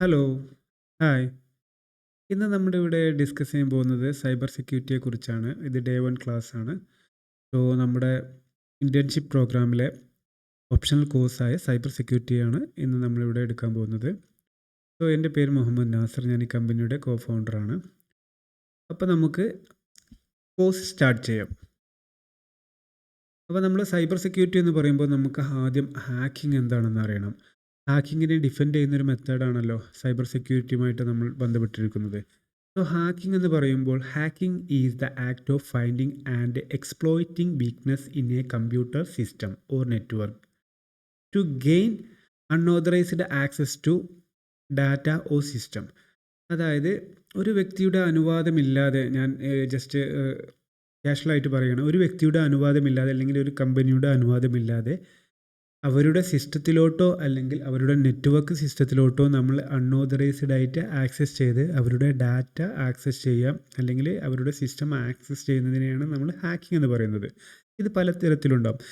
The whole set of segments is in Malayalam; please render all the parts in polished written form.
ഹലോ. ഹായ്. ഇന്ന് നമ്മുടെ ഇവിടെ ഡിസ്കസ് ചെയ്യാൻ പോകുന്നത് സൈബർ സെക്യൂരിറ്റിയെ കുറിച്ചാണ്. ഇത് ഡേ 1 ക്ലാസ് ആണ്. സോ നമ്മുടെ ഇന്റേൺഷിപ്പ് പ്രോഗ്രാമിലെ ഓപ്ഷണൽ കോഴ്സായ സൈബർ സെക്യൂരിറ്റിയാണ് ഇന്ന് നമ്മളിവിടെ എടുക്കാൻ പോകുന്നത്. സോ എൻ്റെ പേര് മുഹമ്മദ് നാസർ. ഞാൻ ഈ കമ്പനിയുടെ കോ ഫൗണ്ടറാണ്. അപ്പോൾ നമുക്ക് കോഴ്സ് സ്റ്റാർട്ട് ചെയ്യാം. അപ്പോൾ നമ്മൾ സൈബർ സെക്യൂരിറ്റി എന്ന് പറയുമ്പോൾ നമുക്ക് ആദ്യം ഹാക്കിംഗ് എന്താണെന്ന് അറിയണം. ഹാക്കിങ്ങിനെ ഡിഫെൻഡ് ചെയ്യുന്നൊരു മെത്തേഡാണല്ലോ സൈബർ സെക്യൂരിറ്റിയുമായിട്ട് നമ്മൾ ബന്ധപ്പെട്ടിരിക്കുന്നത്. സോ ഹാക്കിംഗ് എന്ന് പറയുമ്പോൾ hacking is the act of finding and exploiting weakness in a computer system or network to gain unauthorised access to data or system. അതായത് ഒരു വ്യക്തിയുടെ അനുവാദമില്ലാതെ ഞാൻ ജസ്റ്റ് കാഷ്വലായിട്ട് പറയുകയാണ്. ഒരു വ്യക്തിയുടെ അനുവാദമില്ലാതെ അല്ലെങ്കിൽ ഒരു കമ്പനിയുടെ അനുവാദമില്ലാതെ അവരുടെ സിസ്റ്റത്തിലോട്ടോ അല്ലെങ്കിൽ അവരുടെ നെറ്റ്വർക്ക് സിസ്റ്റത്തിലോട്ടോ നമ്മൾ അൺഓതറൈസ്ഡ് ആയിട്ട് ആക്സസ് ചെയ്ത് അവരുടെ ഡാറ്റ ആക്സസ് ചെയ്യാം, അല്ലെങ്കിൽ അവരുടെ സിസ്റ്റം ആക്സസ് ചെയ്യുന്നതിനെയാണ് നമ്മൾ ഹാക്കിംഗ് എന്ന് പറയുന്നത്. ഇത് പല തരത്തിലുണ്ടാവും.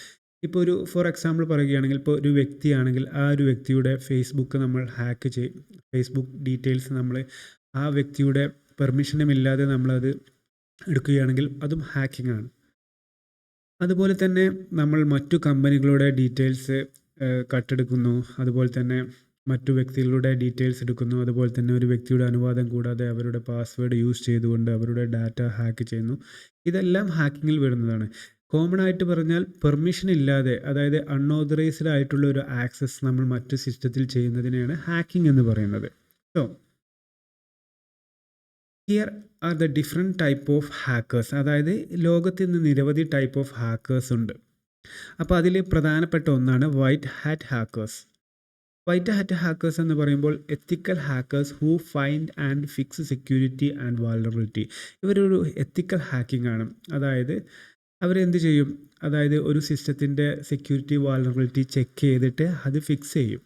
ഇപ്പോൾ ഒരു ഫോർ എക്സാമ്പിൾ പറയുകയാണെങ്കിൽ, ഇപ്പോൾ ഒരു വ്യക്തിയാണെങ്കിൽ ആ ഒരു വ്യക്തിയുടെ ഫേസ്ബുക്ക് നമ്മൾ ഹാക്ക് ചെയ്യും. ഫേസ്ബുക്ക് ഡീറ്റെയിൽസ് നമ്മൾ ആ വ്യക്തിയുടെ പെർമിഷനുമില്ലാതെ നമ്മളത് എടുക്കുകയാണെങ്കിൽ അതും ഹാക്കിംഗ് ആണ്. അതുപോലെ തന്നെ നമ്മൾ മറ്റു കമ്പനികളുടെ ഡീറ്റെയിൽസ് കട്ടെടുക്കുന്നു. അതുപോലെ തന്നെ മറ്റു വ്യക്തികളുടെ ഡീറ്റെയിൽസ് എടുക്കുന്നു. അതുപോലെ തന്നെ ഒരു വ്യക്തിയുടെ അനുവാദം കൂടാതെ അവരുടെ പാസ്വേഡ് യൂസ് ചെയ്തുകൊണ്ട് അവരുടെ ഡാറ്റ ഹാക്ക് ചെയ്യുന്നു. ഇതെല്ലാം ഹാക്കിങ്ങിൽ വരുന്നതാണ്. കോമൺ ആയിട്ട് പറഞ്ഞാൽ പെർമിഷൻ ഇല്ലാതെ, അതായത് അൺഓതറൈസ്ഡ് ആയിട്ടുള്ള ഒരു ആക്സസ് നമ്മൾ മറ്റു സിസ്റ്റത്തിൽ ചെയ്യുന്നതിനെയാണ് ഹാക്കിംഗ് എന്ന് പറയുന്നത്. So here are the different type of hackers. അതായത് ലോകത്ത് ഇന്ന് നിരവധി ടൈപ്പ് ഓഫ് ഹാക്കേഴ്സ് ഉണ്ട്. അപ്പോൾ അതിൽ പ്രധാനപ്പെട്ട ഒന്നാണ് white hat hackers. White hat hackers എന്ന് പറയുമ്പോൾ ethical hackers who find and fix security and vulnerability. ഇവരൊരു എത്തിക്കൽ ഹാക്കിംഗ് ആണ്. അതായത് അവരെന്ത് ചെയ്യും, അതായത് ഒരു സിസ്റ്റത്തിൻ്റെ സെക്യൂരിറ്റി വാൾനറബിലിറ്റി ചെക്ക് ചെയ്തിട്ട് അത് ഫിക്സ് ചെയ്യും.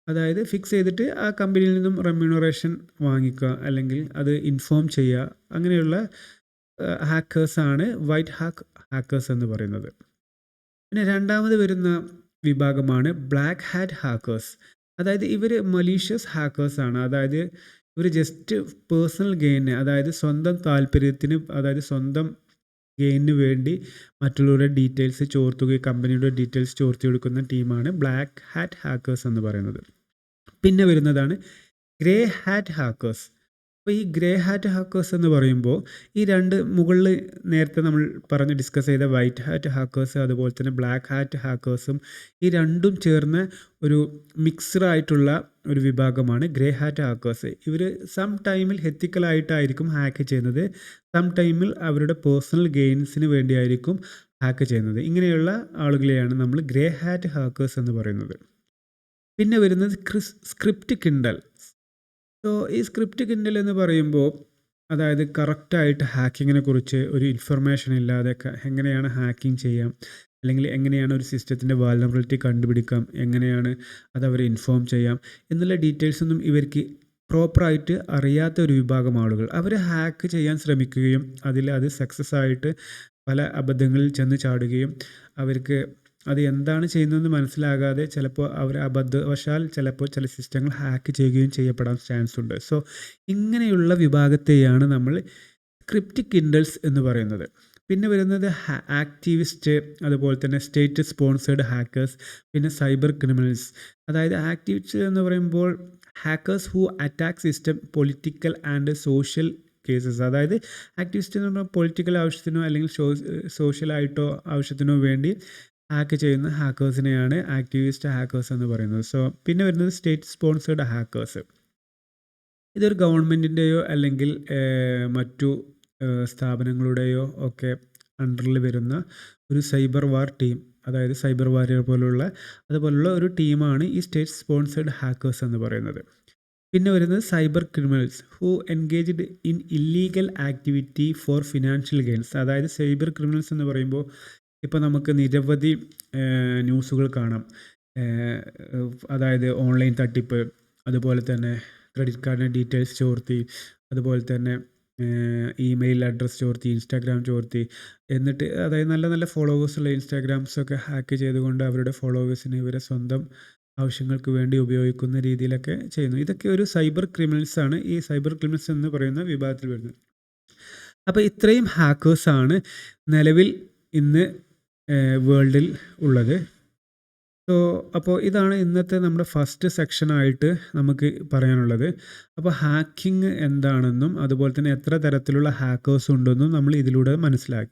അതായത് ഫിക്സ് ചെയ്തിട്ട് ആ കമ്പനിയിൽ നിന്നും റെമ്യൂണറേഷൻ വാങ്ങിക്കുക, അല്ലെങ്കിൽ അത് ഇൻഫോം ചെയ്യുക. അങ്ങനെയുള്ള ഹാക്കേഴ്സാണ് വൈറ്റ് ഹാക്കേഴ്സ് എന്ന് പറയുന്നത്. പിന്നെ രണ്ടാമത് വരുന്ന വിഭാഗമാണ് ബ്ലാക്ക് ഹാറ്റ് ഹാക്കേഴ്സ്. അതായത് ഇവർ മലീഷ്യസ് ഹാക്കേഴ്സാണ്. അതായത് ഇവർ ജസ്റ്റ് പേഴ്സണൽ ഗെയിന്, അതായത് സ്വന്തം താല്പര്യത്തിന്, അതായത് സ്വന്തം ഗെയിനിന് വേണ്ടി മറ്റുള്ളവരുടെ ഡീറ്റെയിൽസ് ചോർത്തുകയും കമ്പനിയുടെ ഡീറ്റെയിൽസ് ചോർത്തിയെടുക്കുന്ന ടീമാണ് ബ്ലാക്ക് ഹാറ്റ് ഹാക്കേഴ്സ് എന്ന് പറയുന്നത്. പിന്നെ വരുന്നതാണ് ഗ്രേ ഹാറ്റ് ഹാക്കേഴ്സ്. അപ്പോൾ ഈ ഗ്രേ ഹാറ്റ് ഹാക്കേഴ്സ് എന്ന് പറയുമ്പോൾ ഈ രണ്ട് മുകളിൽ നേരത്തെ നമ്മൾ ഡിസ്കസ് ചെയ്ത വൈറ്റ് ഹാറ്റ് ഹാക്കേഴ്സ് അതുപോലെ തന്നെ ബ്ലാക്ക് ഹാറ്റ് ഹാക്കേഴ്സും ഈ രണ്ടും ചേർന്ന ഒരു മിക്സ്ഡ് ആയിട്ടുള്ള ഒരു വിഭാഗമാണ് ഗ്രേ ഹാറ്റ് ഹാക്കേഴ്സ്. ഇവർ സം ടൈമിൽ എത്തിക്കലായിട്ടായിരിക്കും ഹാക്ക് ചെയ്യുന്നത്, സം ടൈമിൽ അവരുടെ പേഴ്സണൽ ഗെയിൻസിന് വേണ്ടിയായിരിക്കും ഹാക്ക് ചെയ്യുന്നത്. ഇങ്ങനെയുള്ള ആളുകളെയാണ് നമ്മൾ ഗ്രേ ഹാറ്റ് ഹാക്കേഴ്സ് എന്ന് പറയുന്നത്. പിന്നെ വരുന്നത് സ്ക്രിപ്റ്റ് കിൻഡൽ. സോ ഈ സ്ക്രിപ്റ്റ് കിൻഡൽ എന്ന് പറയുമ്പോൾ, അതായത് കറക്റ്റായിട്ട് ഹാക്കിങ്ങിനെ കുറിച്ച് ഒരു ഇൻഫർമേഷൻ ഇല്ലാതെ എങ്ങനെയാണ് ഹാക്കിംഗ് ചെയ്യാം, അല്ലെങ്കിൽ എങ്ങനെയാണ് ഒരു സിസ്റ്റത്തിൻ്റെ വാൾനറബിലിറ്റി കണ്ടുപിടിക്കാം, എങ്ങനെയാണ് അതവരെ ഇൻഫോം ചെയ്യാം എന്നുള്ള ഡീറ്റെയിൽസൊന്നും ഇവർക്ക് പ്രോപ്പറായിട്ട് അറിയാത്ത ഒരു വിഭാഗം ആളുകൾ അവർ ഹാക്ക് ചെയ്യാൻ ശ്രമിക്കുകയും അത് സക്സസ് ആയിട്ട് പല അബദ്ധങ്ങളിൽ ചെന്ന് ചാടുകയും അവർക്ക് അത് എന്താണ് ചെയ്യുന്നതെന്ന് മനസ്സിലാകാതെ ചിലപ്പോൾ അവർ അബദ്ധവശാൽ ചിലപ്പോൾ ചില സിസ്റ്റങ്ങൾ ഹാക്ക് ചെയ്യുകയും ചെയ്യപ്പെടാൻ ചാൻസ് ഉണ്ട്. സോ ഇങ്ങനെയുള്ള വിഭാഗത്തെയാണ് നമ്മൾ സ്ക്രിപ്റ്റ് കിൻഡൽസ് എന്ന് പറയുന്നത്. പിന്നെ വരുന്നത് ആക്ടിവിസ്റ്റ്, അതുപോലെ തന്നെ സ്റ്റേറ്റ് സ്പോൺസേഡ് ഹാക്കേഴ്സ്, പിന്നെ സൈബർ ക്രിമിനൽസ്. അതായത് ആക്ടിവിസ്റ്റ് എന്ന് പറയുമ്പോൾ hackers who attack system, political and social cases. അതായത് ആക്ടിവിസ്റ്റ് എന്ന് പറഞ്ഞാൽ പൊളിറ്റിക്കൽ ആവശ്യത്തിനോ അല്ലെങ്കിൽ സോഷ്യലായിട്ടോ ആവശ്യത്തിനോ വേണ്ടി ഹാക്ക് ചെയ്യുന്ന ഹാക്കേഴ്സിനെയാണ് ആക്ടിവിസ്റ്റ് ഹാക്കേഴ്സ് എന്ന് പറയുന്നത്. സോ പിന്നെ വരുന്നത് സ്റ്റേറ്റ് സ്പോൺസേഡ് ഹാക്കേഴ്സ്. ഇതൊരു ഗവൺമെൻറ്റിൻ്റെയോ അല്ലെങ്കിൽ മറ്റു സ്ഥാപനങ്ങളുടെയോ ഒക്കെ അണ്ടറിൽ വരുന്ന ഒരു സൈബർ വാർ ടീം, അതായത് സൈബർ വാരിയർ അതുപോലുള്ള ഒരു ടീമാണ് ഈ സ്റ്റേറ്റ് സ്പോൺസേഡ് ഹാക്കേഴ്സ് എന്ന് പറയുന്നത്. പിന്നെ വരുന്നത് cyber criminals who engaged in illegal activity for financial gains. അതായത് സൈബർ ക്രിമിനൽസ് എന്ന് പറയുമ്പോൾ ഇപ്പോൾ നമുക്ക് നിരവധി ന്യൂസുകൾ കാണാം. അതായത് ഓൺലൈൻ തട്ടിപ്പ്, അതുപോലെ തന്നെ ക്രെഡിറ്റ് കാർഡിൻ്റെ ഡീറ്റെയിൽസ് ചോർത്തി, അതുപോലെ തന്നെ ഇമെയിൽ അഡ്രസ്സ് ചോർത്തി, ഇൻസ്റ്റാഗ്രാം ചോർത്തി, എന്നിട്ട് അതായത് നല്ല നല്ല ഫോളോവേഴ്സുള്ള ഇൻസ്റ്റാഗ്രാംസൊക്കെ ഹാക്ക് ചെയ്തുകൊണ്ട് അവരുടെ ഫോളോവേഴ്സിന് ഇവരെ സ്വന്തം ആവശ്യങ്ങൾക്ക് വേണ്ടി ഉപയോഗിക്കുന്ന രീതിയിലൊക്കെ ചെയ്യുന്നു. ഇതൊക്കെ ഒരു സൈബർ ക്രിമിനൽസാണ് ഈ സൈബർ ക്രിമിനൽസ് എന്ന് പറയുന്ന വിഭാഗത്തിൽ വരുന്നത്. അപ്പോൾ ഇത്രയും ഹാക്കേഴ്സാണ് നിലവിൽ ഇന്ന് വേൾഡിൽ ഉള്ളത്. അപ്പോൾ ഇതാണ് ഇന്നത്തെ നമ്മുടെ ഫസ്റ്റ് സെക്ഷനായിട്ട് നമുക്ക് പറയാനുള്ളത്. അപ്പോൾ ഹാക്കിംഗ് എന്താണെന്നും അതുപോലെ തന്നെ എത്ര തരത്തിലുള്ള ഹാക്കേഴ്സ് ഉണ്ടെന്നും നമ്മൾ ഇതിലൂടെ മനസ്സിലാക്കി.